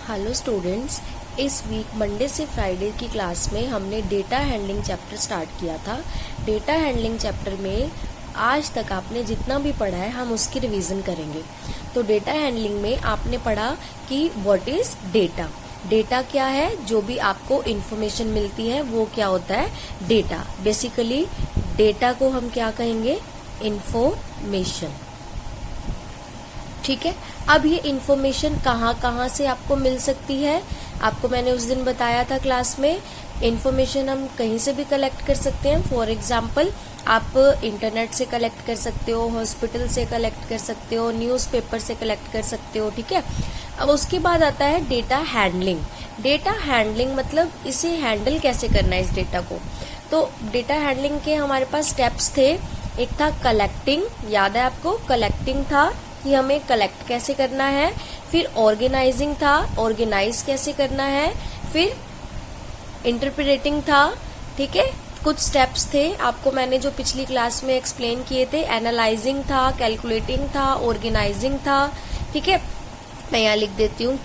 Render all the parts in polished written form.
Hello students, इस week Monday से Friday की क्लास में हमने डेटा हैंडलिंग चैप्टर स्टार्ट किया था। डेटा हैंडलिंग चैप्टर में आज तक आपने जितना भी पढ़ा है हम उसकी रिवीजन करेंगे। तो डेटा हैंडलिंग में आपने पढ़ा कि व्हाट इज डेटा। डेटा क्या है? जो भी आपको इन्फॉर्मेशन मिलती है वो क्या होता है? डेटा। बेसिकली डेटा को हम क्या कहेंगे? इंफॉर्मेशन। ठीक है। अब ये इन्फॉर्मेशन कहाँ से आपको मिल सकती है? आपको मैंने उस दिन बताया था क्लास में, इन्फॉर्मेशन हम कहीं से भी कलेक्ट कर सकते हैं। फॉर एग्जाम्पल आप इंटरनेट से कलेक्ट कर सकते हो, हॉस्पिटल से कलेक्ट कर सकते हो, न्यूज़पेपर से कलेक्ट कर सकते हो। ठीक है। अब उसके बाद आता है डेटा हैंडलिंग। डेटा हैंडलिंग मतलब इसे हैंडल कैसे करना है इस डेटा को। तो डेटा हैंडलिंग के हमारे पास स्टेप्स थे। एक था कलेक्टिंग, याद है आपको? कलेक्टिंग था कि हमें कलेक्ट कैसे करना है। फिर ऑर्गेनाइजिंग था, ऑर्गेनाइज कैसे करना है। फिर इंटरप्रेटिंग था। ठीक है। कुछ स्टेप्स थे आपको मैंने जो पिछली क्लास में एक्सप्लेन किए थे। एनालाइजिंग था, कैलकुलेटिंग था, ऑर्गेनाइजिंग था। ठीक है। मैं यहाँ लिख देती हूँ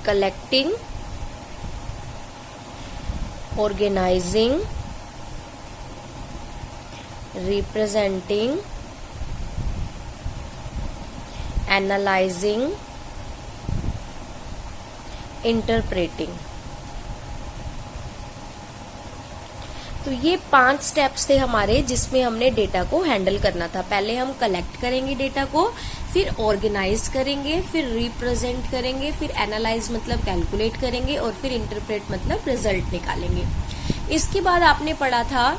collecting, organising, representing, analysing, interpreting. तो ये 5 स्टेप्स थे हमारे जिसमें हमने डेटा को हैंडल करना था। पहले हम कलेक्ट करेंगे डेटा को, फिर ऑर्गेनाइज करेंगे, फिर रिप्रेजेंट करेंगे, फिर एनालाइज मतलब कैलकुलेट करेंगे, और फिर इंटरप्रेट मतलब रिजल्ट निकालेंगे। इसके बाद आपने पढ़ा था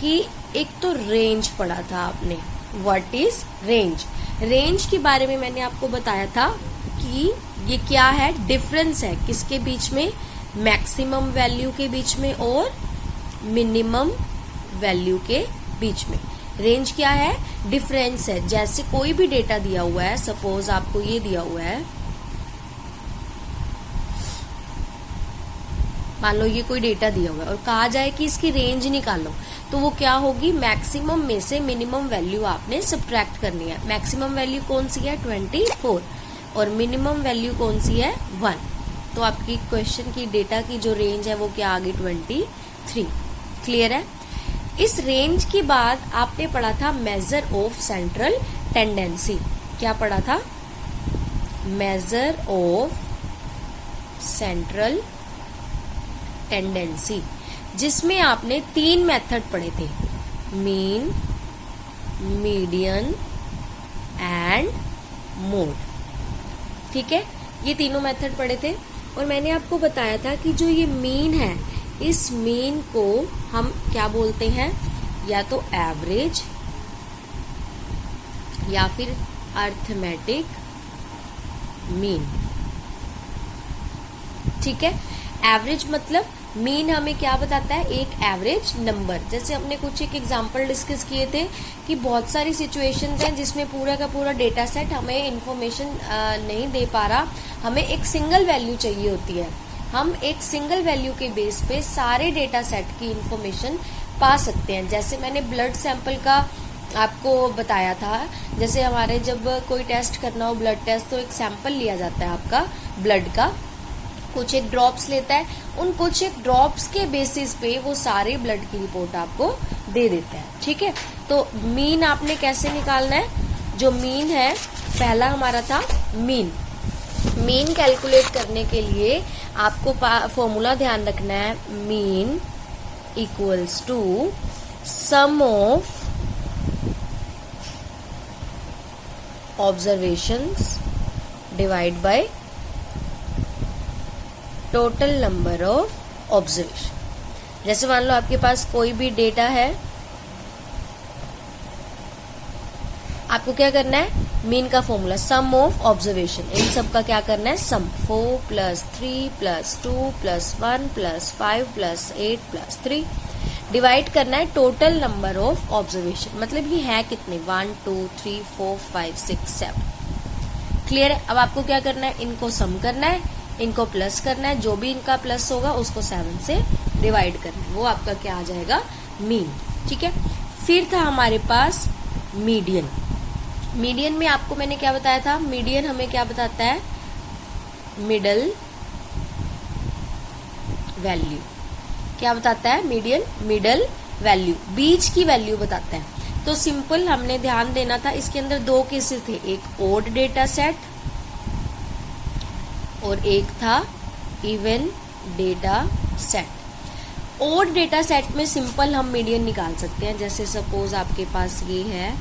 कि एक तो रेंज पढ़ा था आपने। What is range? रेंज के बारे में मैंने आपको बताया था कि ये क्या है? डिफरेंस है किसके बीच में? मैक्सिमम वैल्यू के बीच में और मिनिमम वैल्यू के बीच में। रेंज क्या है? डिफरेंस है। जैसे कोई भी डेटा दिया हुआ है, सपोज आपको ये दिया हुआ है, मान लो ये कोई डेटा दिया हुआ है और कहा जाए कि इसकी रेंज निकालो, तो वो क्या होगी? मैक्सिमम में से मिनिमम वैल्यू आपने सब्ट्रैक्ट करनी है। मैक्सिमम वैल्यू कौन सी है? 24, और मिनिमम वैल्यू कौन सी है? 1। तो आपकी क्वेश्चन की डेटा की जो रेंज है वो क्या आ गई? 23। क्लियर है? इस रेंज के बाद आपने पढ़ा था मेजर ऑफ सेंट्रल टेंडेंसी। क्या पढ़ा था? मेजर ऑफ सेंट्रल टेंडेंसी, जिसमें आपने 3 मेथड पढ़े थे, मीन, मीडियन एंड मोड। ठीक है। ये तीनों मेथड पढ़े थे और मैंने आपको बताया था कि जो ये मीन है, इस मीन को हम क्या बोलते हैं? या तो एवरेज या फिर अर्थमेटिक मीन। ठीक है। एवरेज मतलब मीन हमें क्या बताता है? एक एवरेज नंबर। जैसे हमने कुछ एक एग्जांपल डिस्कस किए थे कि बहुत सारी सिचुएशंस हैं जिसमें पूरा का पूरा डेटा सेट हमें इंफॉर्मेशन नहीं दे पा रहा। हमें एक सिंगल वैल्यू चाहिए होती है। हम एक सिंगल वैल्यू के बेस पे सारे डेटा सेट की इंफॉर्मेशन पा सकते हैं। जैसे मैंने ब्लड सैंपल का आपको बताया था, जैसे हमारे जब कोई टेस्ट करना हो, ब्लड टेस्ट, तो एक सैंपल लिया जाता है आपका ब्लड का, कुछ एक ड्रॉप्स लेता है, उन कुछ एक ड्रॉप्स के बेसिस पे वो सारे ब्लड की रिपोर्ट आपको दे देता है। ठीक है। तो मीन आपने कैसे निकालना है? जो मीन है, पहला हमारा था मीन। मीन कैलकुलेट करने के लिए आपको फॉर्मूला ध्यान रखना है, mean equals to sum of observations divide by total number of observation. जैसे मान लो आपके पास कोई भी डेटा है, आपको क्या करना है? मीन का फॉर्मूला सम ऑफ ऑब्जर्वेशन, इन सब का क्या करना है? सम। 4 + 3 + 2 + 1 + 5 + 8 + 3 डिवाइड करना है टोटल नंबर ऑफ ऑब्जर्वेशन। मतलब ये है कितने? 1 2 3 4 5 6 7। क्लियर है? अब आपको क्या करना है? इनको सम करना है, इनको प्लस करना है, जो भी इनका प्लस होगा उसको 7 से डिवाइड करना है, वो आपका क्या आ जाएगा? मीन। ठीक है। फिर था हमारे पास मीडियन। मीडियन में आपको मैंने क्या बताया था, मीडियन हमें क्या बताता है, मिडल वैल्यू। क्या बताता है मीडियन, मिडल वैल्यू, बीच की वैल्यू बताता है। तो सिंपल हमने ध्यान देना था, इसके अंदर दो केसेस थे, एक ओड डेटा सेट और एक था even data set. Odd data set में सिंपल हम मीडियन निकाल सकते हैं, जैसे सपोज आपके पास ये है,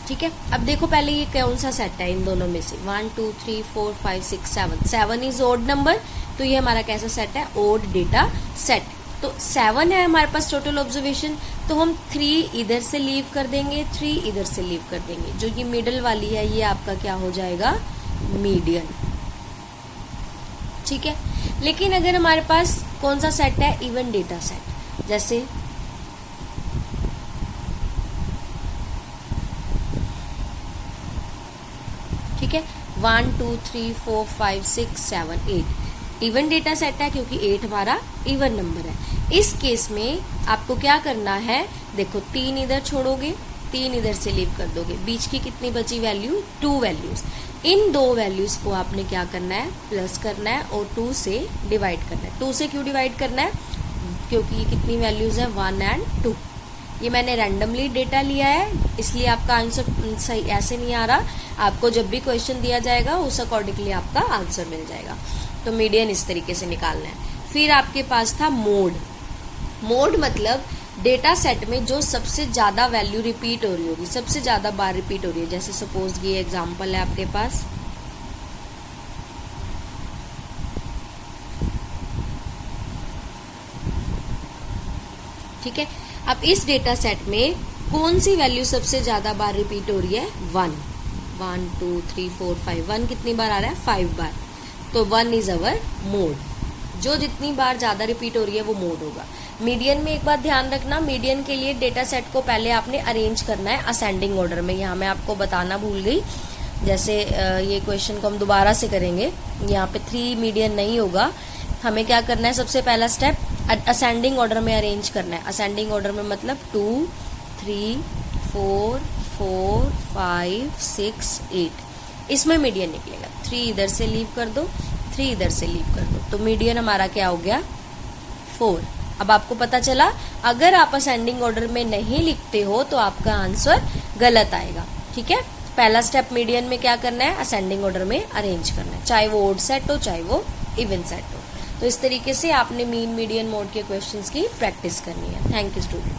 ठीक है। अब देखो पहले ये कौन सा सेट है इन दोनों में से, 1 2 3 4 5 6 7, 7 इज ओड नंबर, तो ये हमारा कैसा सेट है, ओड डेटा सेट। तो 7 है हमारे पास टोटल ऑब्जर्वेशन, तो हम 3 इधर से लीव कर देंगे, 3 इधर से लीव कर देंगे, जो ये मिडल वाली है ये आपका क्या हो जाएगा, मीडियन, ठीक है। लेकिन अगर हमारे पास कौन सा सेट है, इवन डेटा सेट, जैसे ठीक है 1 2 3 4 5 6 7 8, इवन डेटा सेट है क्योंकि 8 हमारा इवन नंबर है। इस केस में आपको क्या करना है, देखो 3 इधर छोड़ोगे, 3 इधर से लीव कर दोगे, बीच की कितनी बची वैल्यू, 2 वैल्यूज। इन 2 वैल्यूज को आपने क्या करना है, प्लस करना है और 2 से डिवाइड करना है। 2 से क्यों डिवाइड करना है, क्योंकि ये कितनी वैल्यूज है, 1 एंड 2। ये मैंने रैंडमली डेटा लिया है, इसलिए आपका आंसर सही ऐसे नहीं आ रहा, आपको जब भी क्वेश्चन दिया जाएगा उस अकॉर्डिंगली आपका आंसर मिल जाएगा। तो मीडियन इस तरीके से निकालना है। फिर आपके पास था मोड। मोड मतलब डेटा सेट में जो सबसे ज्यादा वैल्यू रिपीट हो रही होगी, सबसे ज्यादा बार रिपीट हो रही है। जैसे सपोज ये एग्जांपल है आपके पास, ठीक है। अब इस डेटा सेट में कौन सी वैल्यू सबसे ज्यादा बार रिपीट हो रही है, 1 1 2 3 4 5, 1 कितनी बार आ रहा है, 5 बार, तो 1 इज अवर मोड। जो जितनी बार ज्यादा रिपीट हो रही है वो मोड होगा। मीडियन में एक बात ध्यान रखना, मीडियन के लिए डेटा सेट को पहले आपने अरेंज करना है असेंडिंग ऑर्डर में। यहाँ मैं आपको बताना भूल गई, जैसे ये क्वेश्चन को हम दोबारा से करेंगे, यहाँ पे 3 मीडियन नहीं होगा, हमें क्या करना है, सबसे पहला स्टेप असेंडिंग ऑर्डर में अरेंज करना है। असेंडिंग ऑर्डर में मतलब 2 3 4 4 5 6 8, इसमें मीडियन निकलेगा। 3 इधर से लीव कर दो, 3 इधर से लीव कर दो, तो मीडियन हमारा क्या हो गया, 4। अब आपको पता चला, अगर आप असेंडिंग ऑर्डर में नहीं लिखते हो तो आपका आंसर गलत आएगा, ठीक है। पहला स्टेप मीडियन में क्या करना है, असेंडिंग ऑर्डर में अरेंज करना है, चाहे वो ओड सेट हो चाहे वो इवन सेट हो। तो इस तरीके से आपने मीन मीडियन मोड के क्वेश्चंस की प्रैक्टिस करनी है। Thank you students.